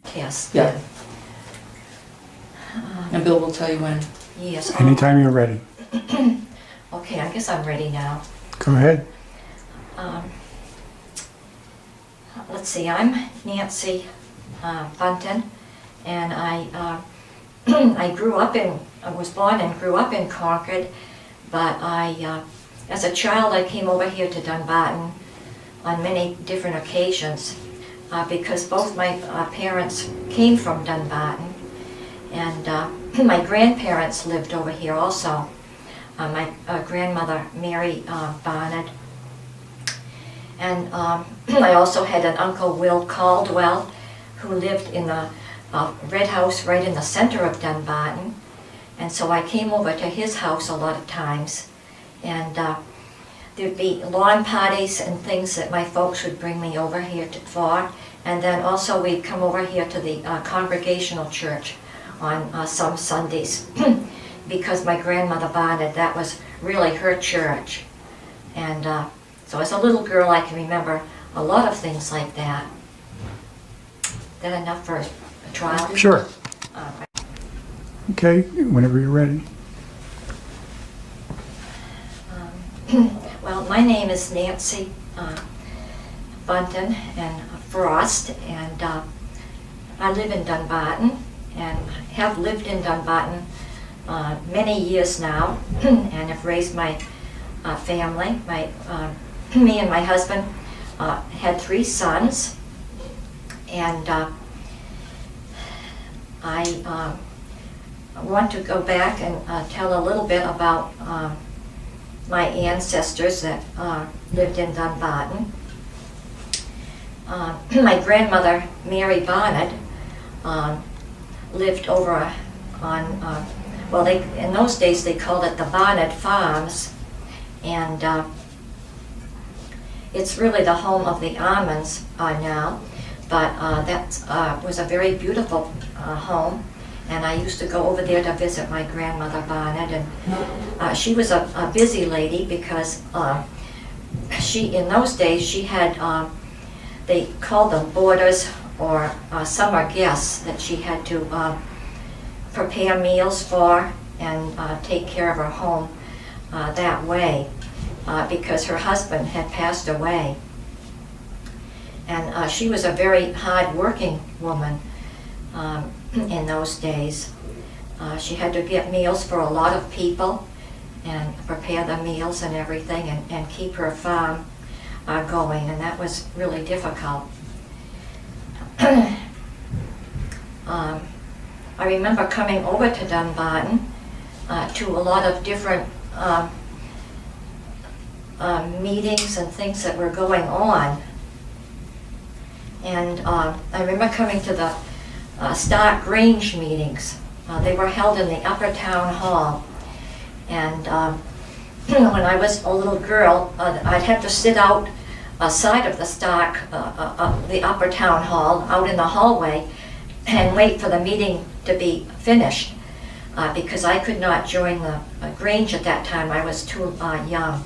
test. Yeah. And Bill will tell you when. Yes. Anytime you're ready. Okay, I guess I'm ready now. Go ahead. Let's see, I'm Nancy Bunten, and I I was born and grew up in Concord, but as a child I came over here to Dunbarton on many different occasions because both my parents came from Dunbarton, and my grandparents lived over here also. My grandmother, Mary Barnard, and I also had an Uncle Will Caldwell who lived in the red house right in the center of Dunbarton, and so I came over to his house a lot of times, and there'd be lawn parties and things that my folks would bring me over here for, and then also we'd come over here to the Congregational Church on some Sundays because my grandmother Barnard, that was really her church, and so as a little girl I can remember a lot of things like that. Is that enough for a trial? Sure. All right. Okay, whenever you're ready. Well, my name is Nancy Bunten and Frost, and I live in Dunbarton and have lived in Dunbarton many years now and have raised my family. Me and my husband had 3 sons, and I want to go back and tell a little bit about my ancestors that lived in Dunbarton. My grandmother, Mary Barnard, lived over on, well, in those days they called it the Barnard Farms, and it's really the home of the Almonds now, but that was a very beautiful home, and I used to go over there to visit my grandmother Barnard, and she was a busy lady because in those days she had, they called them boarders or summer guests that she had to prepare meals for and take care of her home that way. Because her husband had passed away. And she was a very hard-working woman in those days. She had to get meals for a lot of people and prepare the meals and everything and keep her farm going, and that was really difficult. I remember coming over to Dunbarton to a lot of different meetings and things that were going on. And I remember coming to the Stark Grange meetings. They were held in the Upper Town Hall. And when I was a little girl, I'd have to sit outside of the Stark, the Upper Town Hall, out in the hallway, and wait for the meeting to be finished. Because I could not join the Grange at that time. I was too young.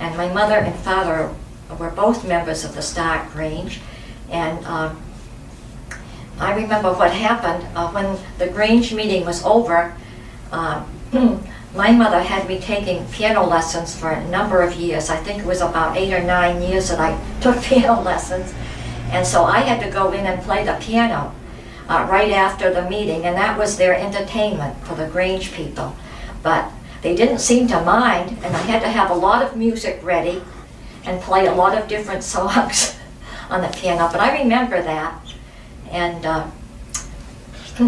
And my mother and father were both members of the Stark Grange, and I remember what happened when the Grange meeting was over. My mother had me taking piano lessons for a number of years. I think it was about 8 or 9 years that I took piano lessons, and so I had to go in and play the piano right after the meeting, and that was their entertainment for the Grange people. But they didn't seem to mind, and I had to have a lot of music ready and play a lot of different songs on the piano. But I remember that, and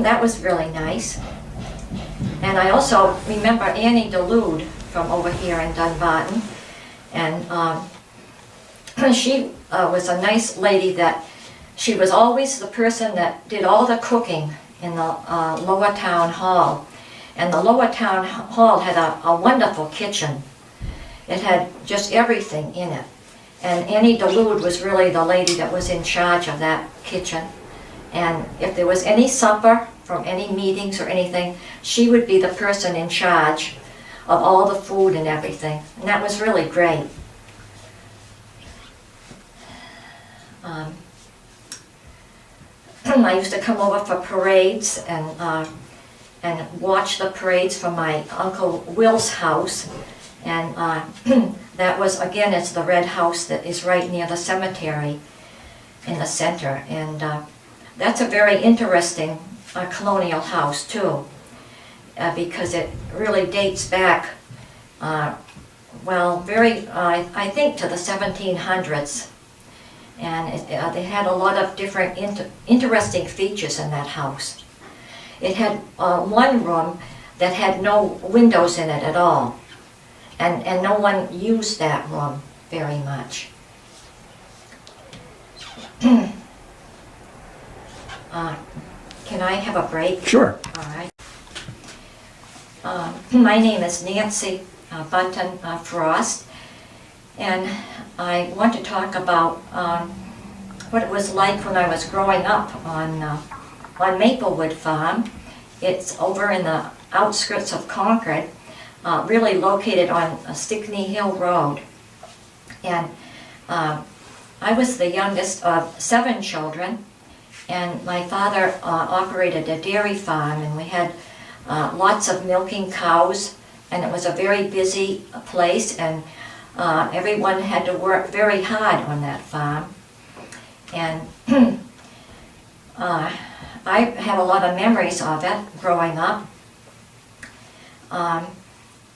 that was really nice. And I also remember Annie DeLude from over here in Dunbarton, and she was a nice lady that she was always the person that did all the cooking in the Lower Town Hall. And the Lower Town Hall had a wonderful kitchen. It had just everything in it. And Annie DeLude was really the lady that was in charge of that kitchen. And if there was any supper from any meetings or anything, she would be the person in charge of all the food and everything. And that was really great. I used to come over for parades and watch the parades from my Uncle Will's house. And that was, again, it's the red house that is right near the cemetery in the center. And that's a very interesting colonial house too, because it really dates back, well, I think to the 1700s. And they had a lot of different interesting features in that house. It had one room that had no windows in it at all, and no one used that room very much. Can I have a break? Sure. All right. My name is Nancy Bunten Frost, and I want to talk about what it was like when I was growing up on Maplewood Farm. It's over in the outskirts of Concord, really located on Stickney Hill Road. And I was the youngest of 7 children, and my father operated a dairy farm, and we had lots of milking cows, and it was a very busy place, and everyone had to work very hard on that farm. And I have a lot of memories of it growing up. I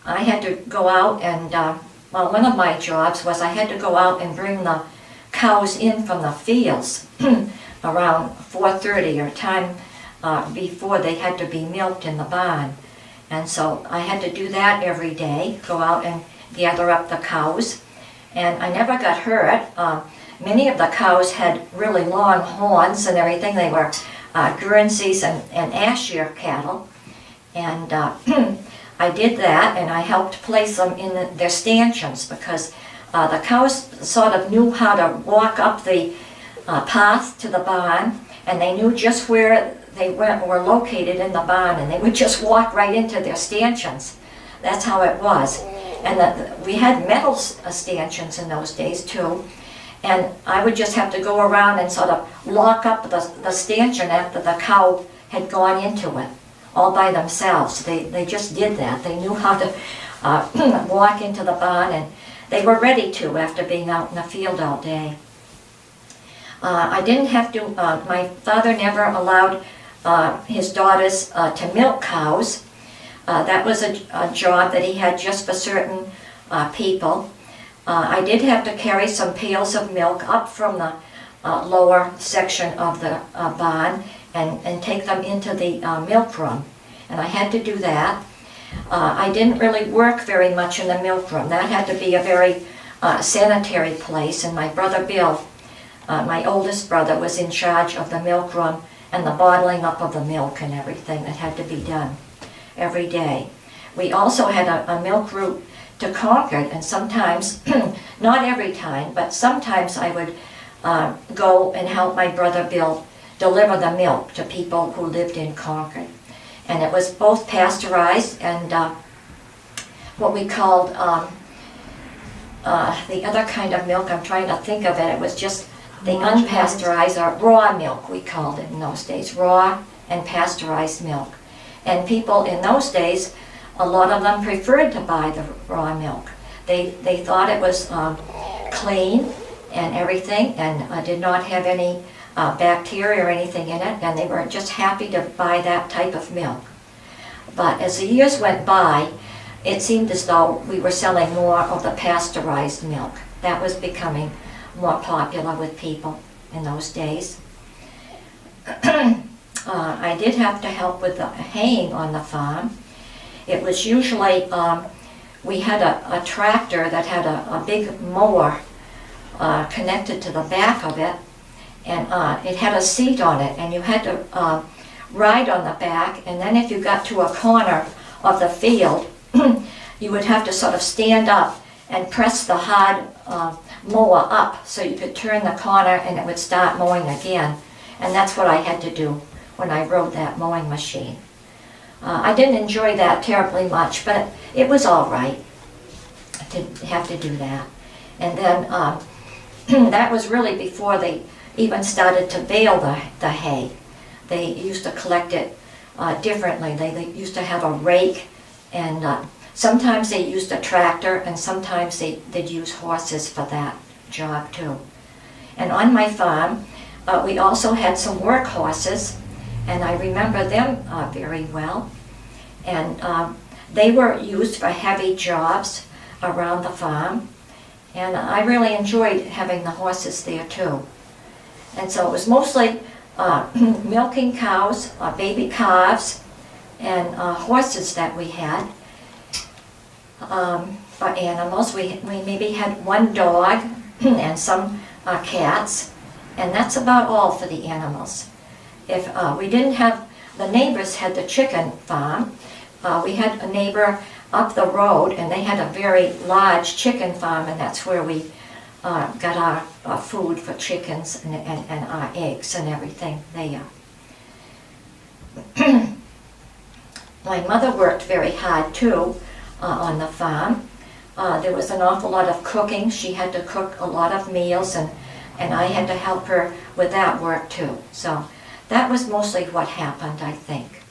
had to go out and, well, one of my jobs was I had to go out and bring the cows in from the fields around 4:30 or time before they had to be milked in the barn. And so I had to do that every day, go out and gather up the cows. And I never got hurt. Many of the cows had really long horns and everything. They were Guernseys and Ayrshire cattle. And I did that, and I helped place them in their stanchions, because the cows sort of knew how to walk up the path to the barn, and they knew just where they were located in the barn, and they would just walk right into their stanchions. That's how it was. And we had metal stanchions in those days too, and I would just have to go around and sort of lock up the stanchion after the cow had gone into it, all by themselves. They just did that. They knew how to walk into the barn, and they were ready to after being out in the field all day. I didn't have to, my father never allowed his daughters to milk cows. That was a job that he had just for certain people. I did have to carry some pails of milk up from the lower section of the barn and take them into the milk room. And I had to do that. I didn't really work very much in the milk room. That had to be a very sanitary place, and my brother Bill, my oldest brother, was in charge of the milk room and the bottling up of the milk and everything that had to be done every day. We also had a milk route to Concord, and sometimes, not every time, but sometimes I would go and help my brother Bill deliver the milk to people who lived in Concord. And it was both pasteurized and what we called the other kind of milk. I'm trying to think of it. It was just the unpasteurized, or raw milk, we called it in those days, raw and pasteurized milk. And people in those days, a lot of them preferred to buy the raw milk. They thought it was clean and everything, and did not have any bacteria or anything in it, and they were just happy to buy that type of milk. But as the years went by, it seemed as though we were selling more of the pasteurized milk. That was becoming more popular with people in those days. I did have to help with the haying on the farm. It was usually, we had a tractor that had a big mower connected to the back of it, and it had a seat on it, and you had to ride on the back, and then if you got to a corner of the field, you would have to sort of stand up and press the hard mower up so you could turn the corner and it would start mowing again. And that's what I had to do when I rode that mowing machine. I didn't enjoy that terribly much, but it was all right to have to do that. And then that was really before they even started to bale the hay. they used to collect it differently. They used to have a rake, and sometimes they used a tractor, and sometimes they'd use horses for that job too. And on my farm, we also had some work horses, and I remember them very well. And they were used for heavy jobs around the farm, and I really enjoyed having the horses there too. And so it was mostly milking cows, baby calves, and horses that we had. For animals, we maybe had one dog and some cats, and that's about all for the animals. If we didn't have, the neighbors had the chicken farm. We had a neighbor up the road, and they had a very large chicken farm, and that's where we got our food for chickens and our eggs and everything there. My mother worked very hard too on the farm. There was an awful lot of cooking. She had to cook a lot of meals, and I had to help her with that work too. So that was mostly what happened, I think,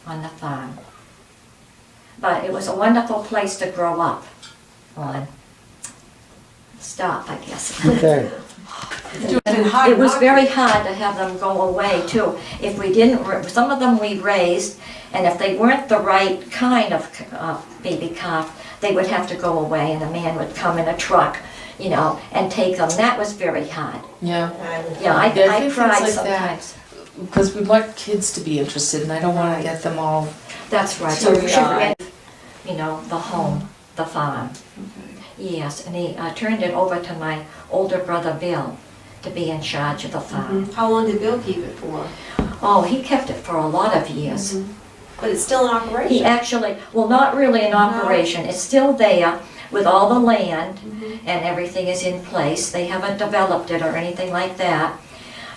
on the farm. But it was a wonderful place to grow up on. Stop, I guess. Okay. It was very hard to have them go away too. If we didn't, some of them we raised, and if they weren't the right kind of baby calf, they would have to go away, and a man would come in a truck, you know, and take them. That was very hard. Yeah. Yeah, I think cried things like that. sometimes. Because we want kids to be interested, and I don't want to get them all. That's right. So So we should shy. rent, you know, the home, the farm. Yes, and he turned it over to my older brother Bill to be in charge of the farm. How long did Bill keep it for? Oh, he kept it for a lot of years. But it's still in operation? He actually, well, not really in operation. It's still there with all the land and everything is in place. They haven't developed it or anything like that.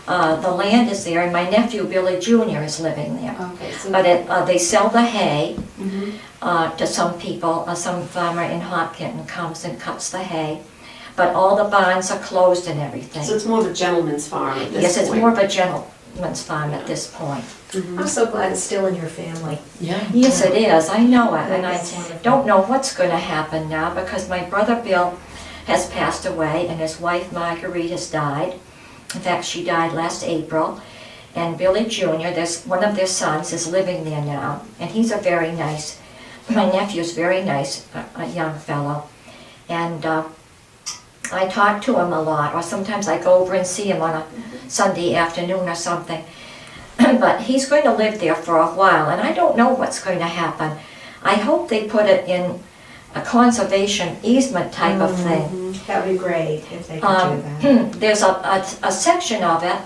The land is there, and my nephew Billy Jr. is living there. Okay, so... But they sell the hay Mhm. to some people. Some farmer in Hopkinton comes and cuts the hay. But all the barns are closed and everything. So it's more of a gentleman's farm at this point? Yes, it's more of a gentleman's farm at this point. Mhm. I'm so glad it's still in your family. Yeah. Yes, it is. I know it. And I That's wonderful. don't know what's going to happen now because my brother Bill has passed away and his wife Marguerite has died. In fact, she died last April. And Billy Jr., one of their sons, is living there now. And he's a very nice, my nephew's very nice, a young fellow. And I talk to him a lot, or sometimes I go over and see him on a Sunday afternoon or something. But he's going to live there for a while, and I don't know what's going to happen. I hope they put it in a conservation easement type of thing. That would be great if they could do that. There's a section of it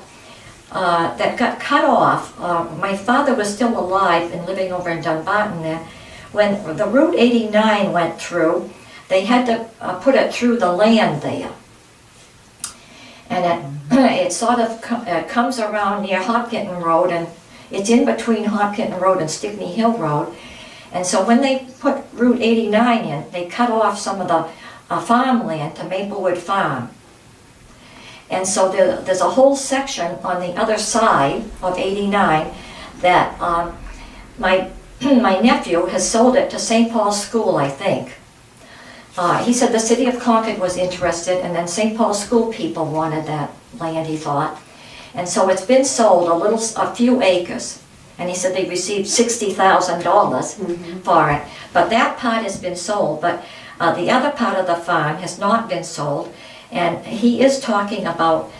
that got cut off. My father was still alive and living over in Dunbarton then. When the Route 89 went through, they had to put it through the land there. And it sort of comes around near Hopkinton Road, and it's in between Hopkinton Road and Stickney Hill Road. And so when they put Route 89 in, they cut off some of the farmland to Maplewood Farm. And so there's a whole section on the other side of 89 that my nephew has sold it to St. Paul's School, I think. He said the city of Concord was interested, and then St. Paul's School people wanted that land, he thought. And so it's been sold, a few acres. And he said they received $60,000 for it. But that part has been sold, but the other part of the farm has not been sold. And he is talking about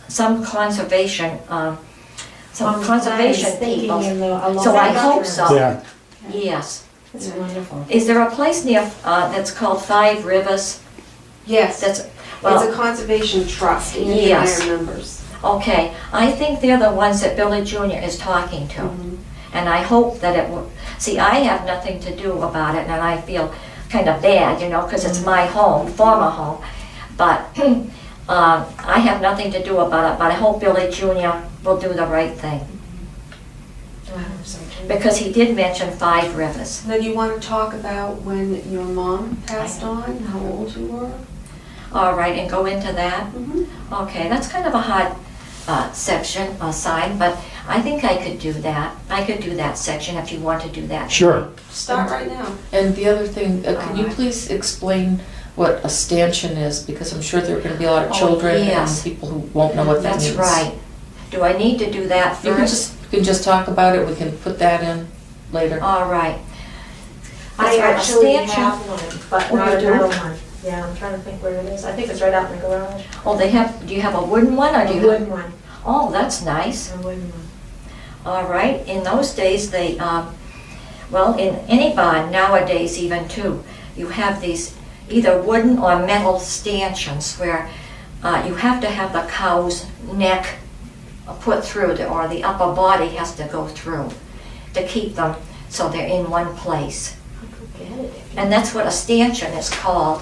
some conservation people. So I hope so. Yeah. Yes. It's wonderful. Is there a place near that's called Five Rivers? Yes, That's it's well, a conservation trust, and you Yes. hire members. okay. I think they're the ones that Billy Jr. is talking to, and I hope that it will. See, I have nothing to do about it, and I feel kind of bad, you know, because it's my home, former home. But I have nothing to do about it. But I hope Billy Jr. will do the right thing, I hope so too. because he did mention Five Rivers. Now, do you want to talk about when your mom passed on, how old you were? All right, and go into that. Mhm. Okay, that's kind of a hard section, sign, but I think I could do that. I could do that section if you want to do that. Sure. Start right now. And the other thing, can you Alright. please explain what a stanchion is? Because I'm sure there are gonna be a lot of Oh, children and yes. people who won't know what that means. That's right. Do I need to do that You first? can just talk about it, we can put that in later. All right. I That's what a actually stanchion- have one, but Oh, not you a do? metal one. Yeah, I'm trying to think where it is. I think it's right out in the garage. Oh, do you have a wooden one or do A you? wooden one, Oh, that's nice. a wooden one. All right, in those days, well, in any barn nowadays even too, you have these either wooden or metal stanchions where you have to have the cow's neck put through, or the upper body has to go through to keep them so they're in one place. I could get it. And that's what a stanchion is called.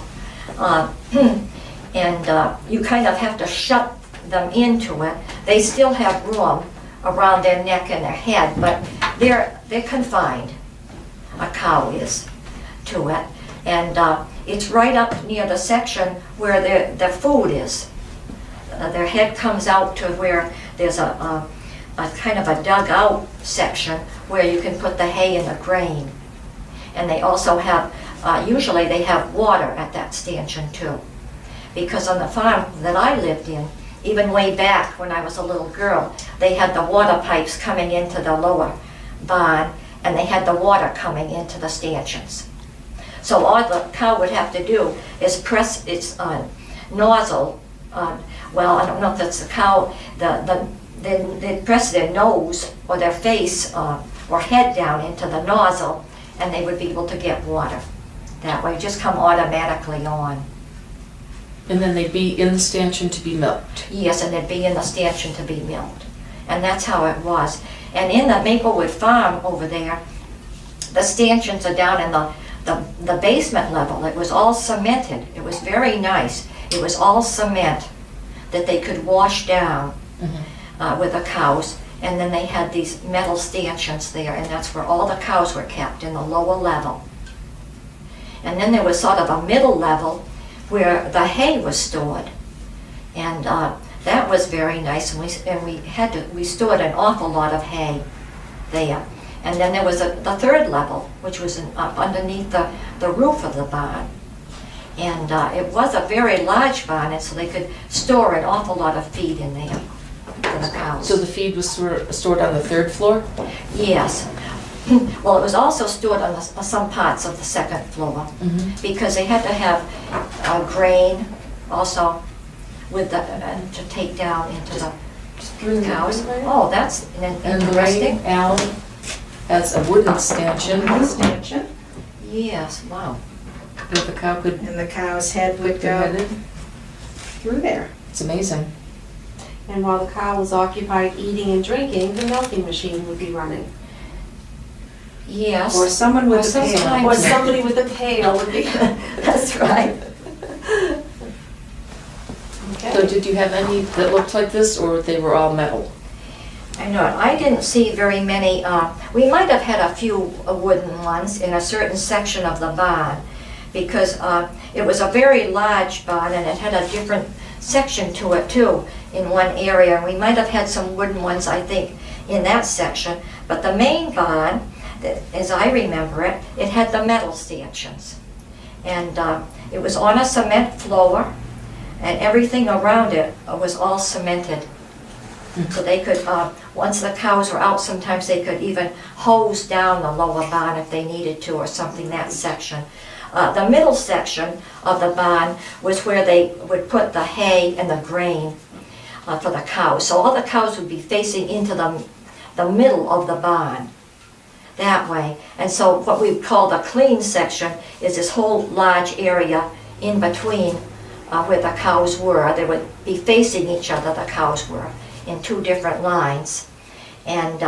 And you kind of have to shut them into it. They still have room around their neck and their head, but they're confined, a cow is, to it. And it's right up near the section where their food is. Their head comes out to where there's a kind of a dug-out section where you can put the hay and the grain. And they also have, usually they have water at that stanchion too. Because on the farm that I lived in, even way back when I was a little girl, they had the water pipes coming into the lower barn, and they had the water coming into the stanchions. So all the cow would have to do is press its nozzle, well, I don't know if that's the cow, they'd press their nose or their face or head down into the nozzle, and they would be able to get water. That way, just come automatically on. And then they'd be in the stanchion to be milked. Yes, and they'd be in the stanchion to be milked. And that's how it was. And in the Maplewood farm over there, the stanchions are down in the basement level. It was all cemented. It was very nice. It was all cement that they could wash down with the cows. And then they had these metal stanchions there, and that's where all the cows were kept, in the lower level. And then there was sort of a middle level where the hay was stored. And that was very nice, and we stored an awful lot of hay there. And then there was the third level, which was up underneath the roof of the barn. And it was a very large barn, and so they could store an awful lot of feed in there for the cows. So the feed was stored on the third floor? Yes. Well, it was also stored on some parts of the second floor, because they had to have grain also with to take down into the cows. Oh, that's And the interesting. rain alley has a wooden stanchion Stanchion, Yes, wow. that the cow could and the cow's head put would their go head in. through there. It's amazing. And while the cow was occupied eating and drinking, the milking machine would be running. Yes. Or someone with Or a pail. sometimes- Or somebody with a pail would be. That's right. So Okay. did you have any that looked like this, or they were all metal? I know, I didn't see very many, we might have had a few wooden ones in a certain section of the barn, because it was a very large barn, and it had a different section to it too, in one area. We might have had some wooden ones, I think, in that section, but the main barn, as I remember it, it had the metal stanchions. And it was on a cement floor, and everything around it was all cemented. So they could, once the cows were out, sometimes they could even hose down the lower barn if they needed to, or something, that section. The middle section of the barn was where they would put the hay and the grain for the cows. So all the cows would be facing into the middle of the barn, that way. And so what we call the clean section is this whole large area in between where the cows were. They would be facing each other, the cows were, in two different lines. And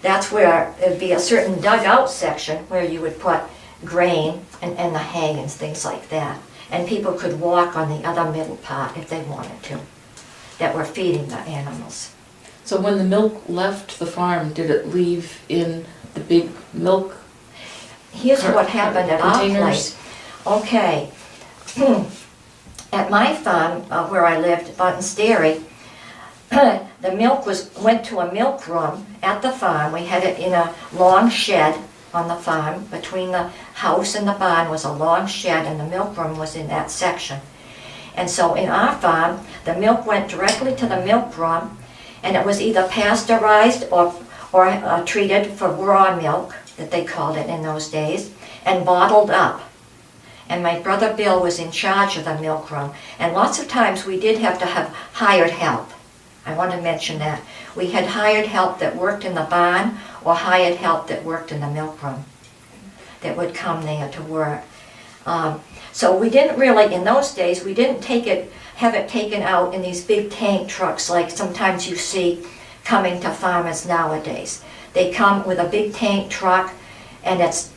that's where it'd be a certain dugout section where you would put grain and the hay and things like that. And people could walk on the other middle part if they wanted to, that were feeding the animals. So when the milk left the farm, did it leave in the big milk? Here's what happened at our Containers? place. Okay. At my farm, where I lived, Bunten's Dairy, the milk went to a milk room at the farm. We had it in a long shed on the farm. Between the house and the barn was a long shed, and the milk room was in that section. And so in our farm, the milk went directly to the milk room, and it was either pasteurized or treated for raw milk, that they called it in those days, and bottled up. And my brother Bill was in charge of the milk room. And lots of times we did have to have hired help. I want to mention that. We had hired help that worked in the barn or hired help that worked in the milk room that would come there to work. So we didn't really, in those days, we didn't have it taken out in these big tank trucks like sometimes you see coming to farmers nowadays. They come with a big tank truck, and it's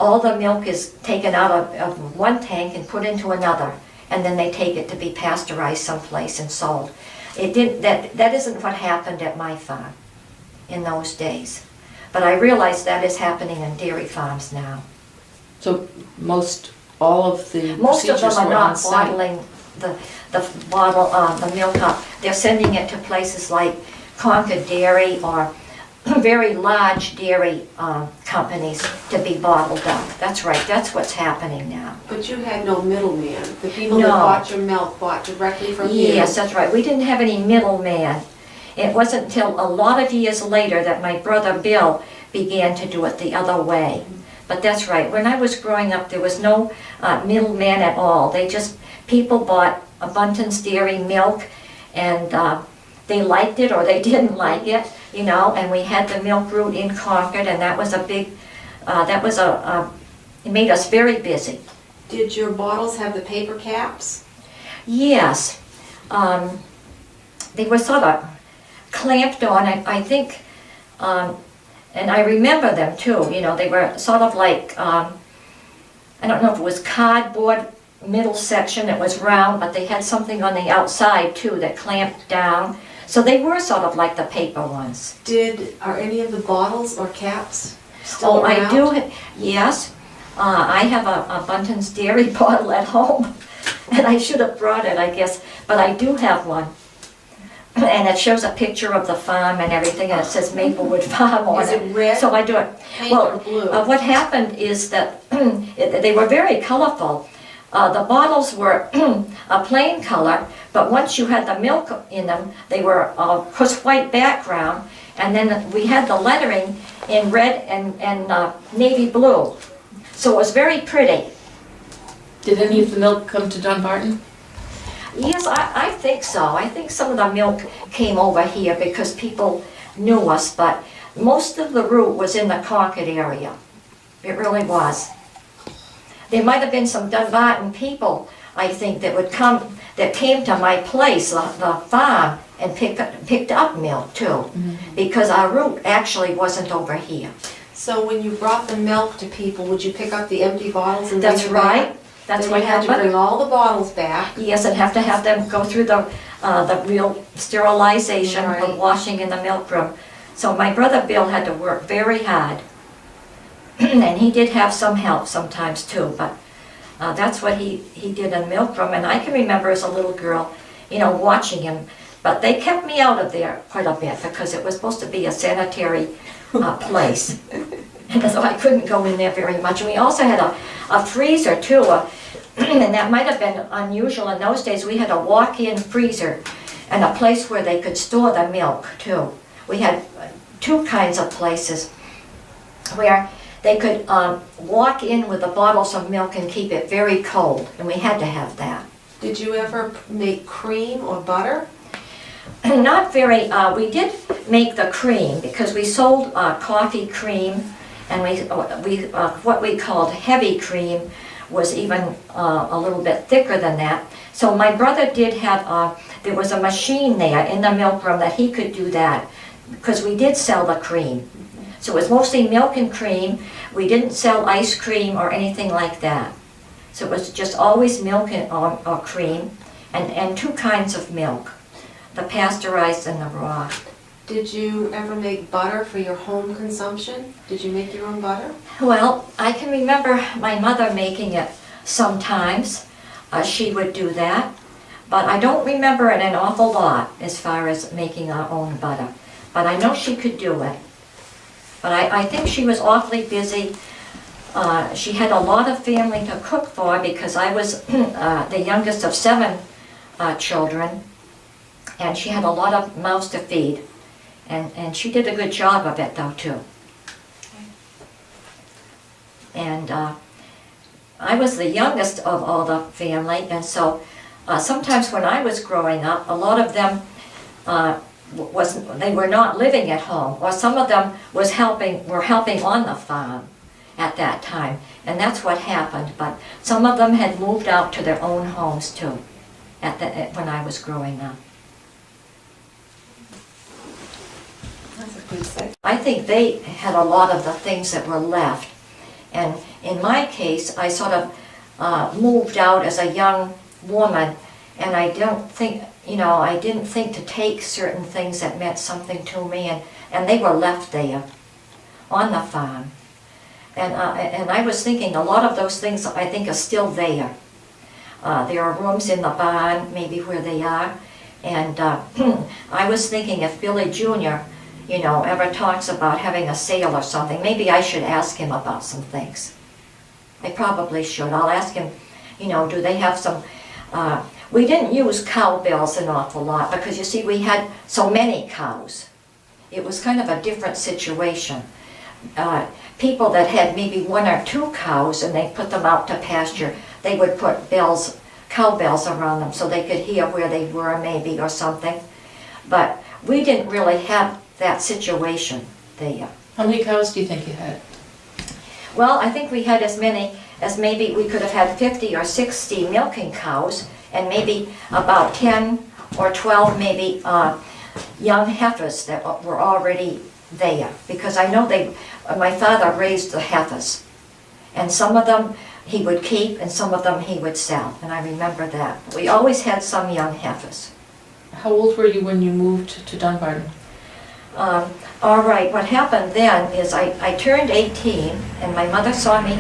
all the milk is taken out of one tank and put into another, and then they take it to be pasteurized someplace and sold. That isn't what happened at my farm in those days. But I realize that is happening in dairy farms now. So all of the Most of them procedures are were on not site. bottling the milk up. They're sending it to places like Concord Dairy or very large dairy companies to be bottled up. That's right, that's what's happening now. But you had no middleman. The people No. that bought your milk bought directly from you. Yes, that's right. We didn't have any middleman. It wasn't until a lot of years later that my brother Bill began to do it the other way. But that's right. When I was growing up, there was no middleman at all. People bought a Bunten's dairy milk, and they liked it or they didn't like it, and we had the milk route in Concord, and that was it made us very busy. Did your bottles have the paper caps? Yes. They were sort of clamped on, I think, and I remember them too, they were sort of like, I don't know if it was cardboard middle section, it was round, but they had something on the outside too that clamped down. So they were sort of like the paper ones. Are any of the bottles or caps still Oh, around? I do, yes. I have a Bunten's dairy bottle at home, and I should have brought it, I guess, but I do have one. And it shows a picture of the farm and everything, and it says Maplewood Farm on Is it. it red, So I do it. pink, Well, or blue? what happened is that they were very colorful. The bottles were a plain color, but once you had the milk in them, they were, of course, white background, and then we had the lettering in red and navy blue. So it was very pretty. Did any of the milk come to Dunbarton? Yes, I think so. I think some of the milk came over here because people knew us, but most of the route was in the Concord area. It really was. There might have been some Dunbarton people, I think, that came to my place, the farm, and picked up milk too, because our route actually wasn't over here. So when you brought the milk to people, would you pick up the empty bottles and That's bring them back? right. That's Then what you had to happened. bring all the bottles back. Yes, and have to have them go through the real sterilization Right. of washing in the milk room. So my brother Bill had to work very hard. And he did have some help sometimes too, but that's what he did in the milk room. And I can remember as a little girl, watching him. But they kept me out of there quite a bit because it was supposed to be a sanitary place. And so I couldn't go in there very much. And we also had a freezer too, and that might have been unusual in those days. We had a walk-in freezer and a place where they could store the milk too. We had two kinds of places where they could walk in with the bottles of milk and keep it very cold, and we had to have that. Did you ever make cream or butter? Not very, we did make the cream because we sold coffee cream, and what we called heavy cream was even a little bit thicker than that. So my brother did have, there was a machine there in the milk room that he could do that because we did sell the cream. So it was mostly milk and cream. We didn't sell ice cream or anything like that. So it was just always milk or cream and two kinds of milk, the pasteurized and the raw. Did you ever make butter for your home consumption? Did you make your own butter? Well, I can remember my mother making it sometimes. She would do that. But I don't remember it an awful lot as far as making our own butter. But I know she could do it. But I think she was awfully busy. She had a lot of family to cook for because I was the youngest of 7 children. And she had a lot of mouths to feed. And she did a good job of it though too. And I was the youngest of all the family, and so sometimes when I was growing up, a lot of them they were not living at home, or some of them were helping on the farm at that time, and that's what happened. But some of them had moved out to their own homes too, when I was growing up. That's a good segue. I think they had a lot of the things that were left. And in my case, I sort of moved out as a young woman, and I didn't think to take certain things that meant something to me, and they were left there on the farm. And I was thinking a lot of those things I think are still there. There are rooms in the barn, maybe where they are, and I was thinking if Billy Jr., ever talks about having a sale or something, maybe I should ask him about some things. I probably should. I'll ask him, do they have some, we didn't use cowbells an awful lot because you see we had so many cows. It was kind of a different situation. People that had maybe 1 or 2 cows and they put them out to pasture, they would put cowbells around them so they could hear where they were maybe or something. But we didn't really have that situation there. How many cows do you think you had? Well, I think we had as many as maybe we could have had 50 or 60 milking cows, and maybe about 10 or 12 maybe young heifers that were already there. Because I know my father raised the heifers, and some of them he would keep and some of them he would sell, and I remember that. We always had some young heifers. How old were you when you moved to Dunbarton? All right, what happened then is I turned 18 and my mother saw me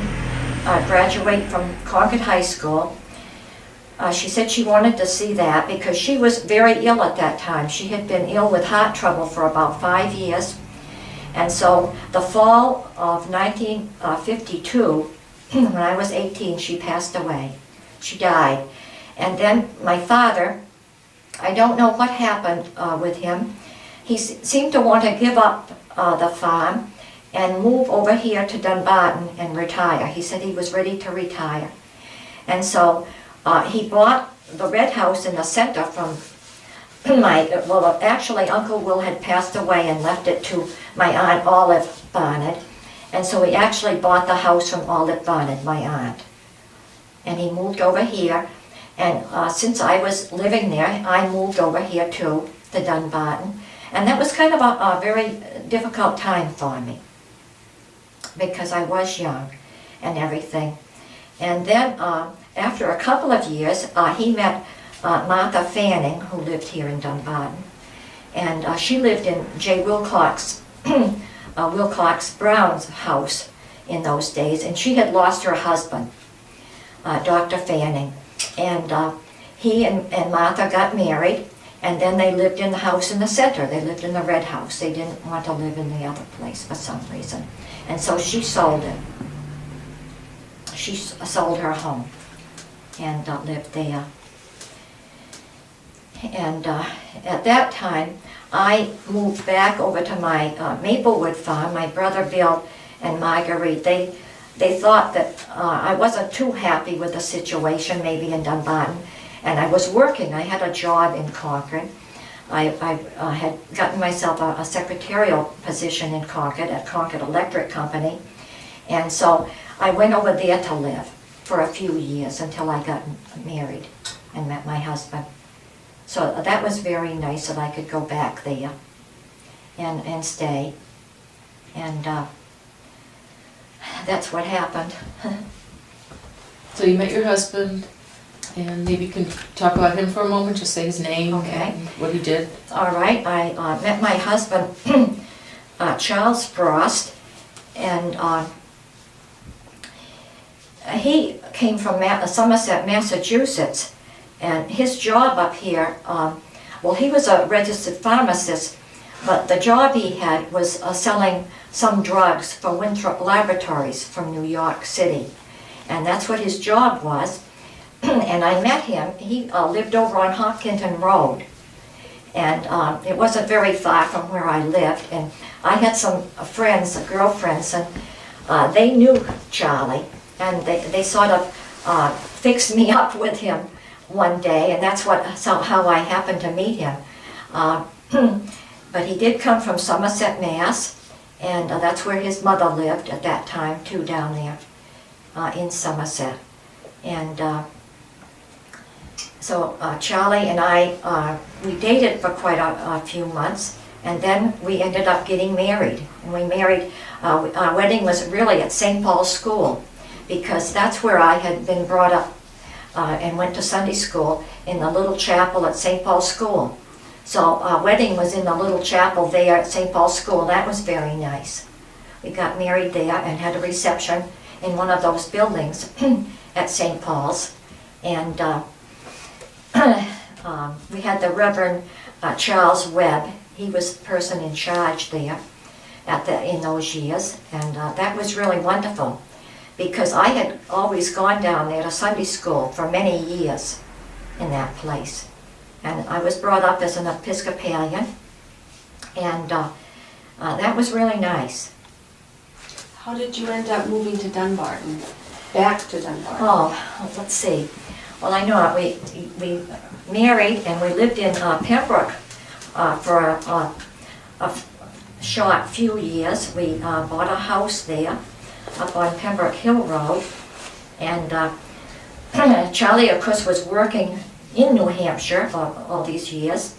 graduate from Concord High School. She said she wanted to see that because she was very ill at that time. She had been ill with heart trouble for about 5 years. And so the fall of 1952, when I was 18, she passed away. She died. And then my father, I don't know what happened with him. He seemed to want to give up the farm and move over here to Dunbarton and retire. He said he was ready to retire. And so he bought the red house in the center from actually Uncle Will had passed away and left it to my Aunt Olive Barnett. And so he actually bought the house from Olive Barnett, my aunt. And he moved over here. And since I was living there, I moved over here too, to Dunbarton. And that was kind of a very difficult time for me because I was young and everything. And then after a couple of years, he met Martha Fanning, who lived here in Dunbarton. And she lived in J. Wilcox Brown's house in those days. And she had lost her husband, Dr. Fanning. And he and Martha got married. And then they lived in the house in the center. They lived in the red house. They didn't want to live in the other place for some reason. And so she sold it. She sold her home and lived there. And at that time, I moved back over to my Maplewood farm. My brother Bill and Marguerite, they thought that I wasn't too happy with the situation maybe in Dunbarton. And I was working. I had a job in Concord. I had gotten myself a secretarial position in Concord at Concord Electric Company. And so I went over there to live for a few years until I got married and met my husband. So that was very nice that I could go back there and stay. And that's what happened. So you met your husband, and maybe you can talk about him for a moment, just say his name Okay. and what he did. All right, I met my husband, Charles Frost, and he came from Somerset, Massachusetts, And his job up here, well, he was a registered pharmacist, but the job he had was selling some drugs for Winthrop Laboratories from New York City. And that's what his job was. And I met him. He lived over on Hopkinton Road. And it wasn't very far from where I lived. And I had some friends, girlfriends, and they knew Charlie. And they sort of fixed me up with him one day. And that's how I happened to meet him. But he did come from Somerset, Mass. And that's where his mother lived at that time, too, down there in Somerset. And so Charlie and I, we dated for quite a few months, and then we ended up getting married. And we married, our wedding was really at St. Paul's School, because that's where I had been brought up and went to Sunday school in the little chapel at St. Paul's School. So our wedding was in the little chapel there at St. Paul's School. That was very nice. We got married there and had a reception in one of those buildings at St. Paul's. And we had the Reverend Charles Webb. He was the person in charge there in those years. And that was really wonderful, because I had always gone down there to Sunday school for many years in that place. And I was brought up as an Episcopalian, and that was really nice. How did you end up moving to Dunbarton? Back to Dunbarton? Oh, let's see. Well, I know we married and we lived in Pembroke for a short few years. We bought a house there up on Pembroke Hill Road, and Charlie, of course, was working in New Hampshire for all these years.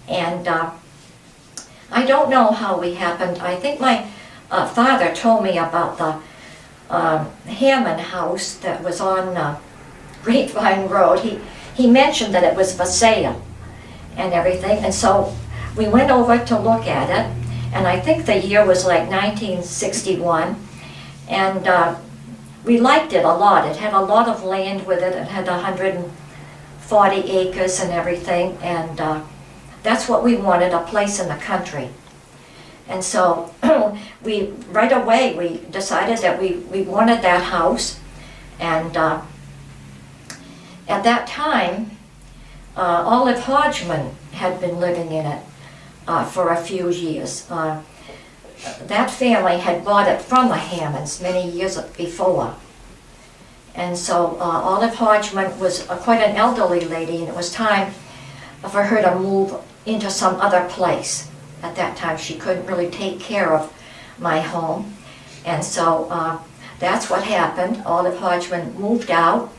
And I don't know how we happened. I think my father told me about the Hammond house that was on Grapevine Road. He mentioned that it was for sale and everything. And so we went over to look at it. And I think the year was like 1961. And we liked it a lot. It had a lot of land with it. It had 140 acres and everything, and that's what we wanted, a place in the country. And so right away we decided that we wanted that house. And at that time, Olive Hodgman had been living in it for a few years. That family had bought it from the Hammonds many years before. And so Olive Hodgman was quite an elderly lady, and it was time for her to move into some other place. At that time, she couldn't really take care of my home. And so that's what happened. Olive Hodgman moved out.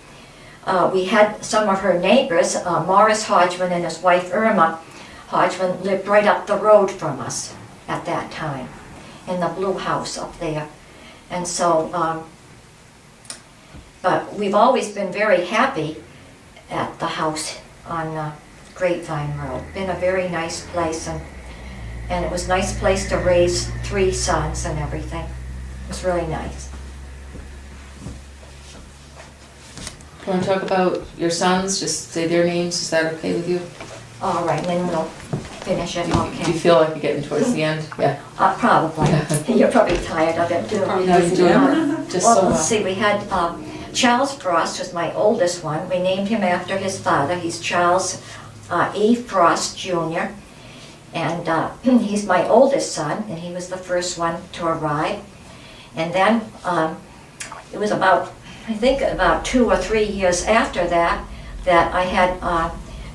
We had some of her neighbors. Morris Hodgman and his wife Irma Hodgman lived right up the road from us at that time, in the blue house up there. And so, but we've always been very happy at the house on Grapevine Road. Been a very nice place, and it was a nice place to raise 3 sons and everything. It was really nice. Do you want to talk about your sons? Just say their names. Is that okay with you? All right, then we'll finish it. Do you Okay. feel like you're getting towards the end? Yeah. Probably. You're probably tired of it too. No, you do it just so Well, well. let's see, we had Charles Frost was my oldest one. We named him after his father. He's Charles E. Frost Jr. And he's my oldest son, and he was the first one to arrive. And then it was about, I think about 2 or 3 years after that, that I had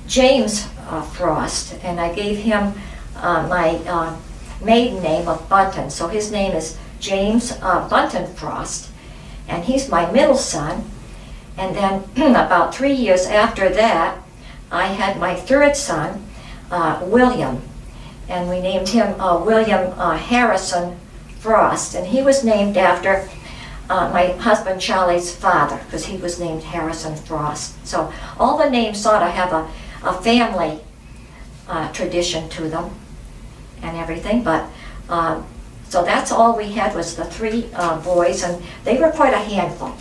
James Frost, and I gave him my maiden name of Bunten. So his name is James Bunten Frost, and he's my middle son. And then about 3 years after that, I had my third son, William, and we named him William Harrison Frost, and he was named after my husband Charlie's father, because he was named Harrison Frost. So all the names sort of have a family tradition to them and everything, but so that's all we had was the 3 boys, and they were quite a handful.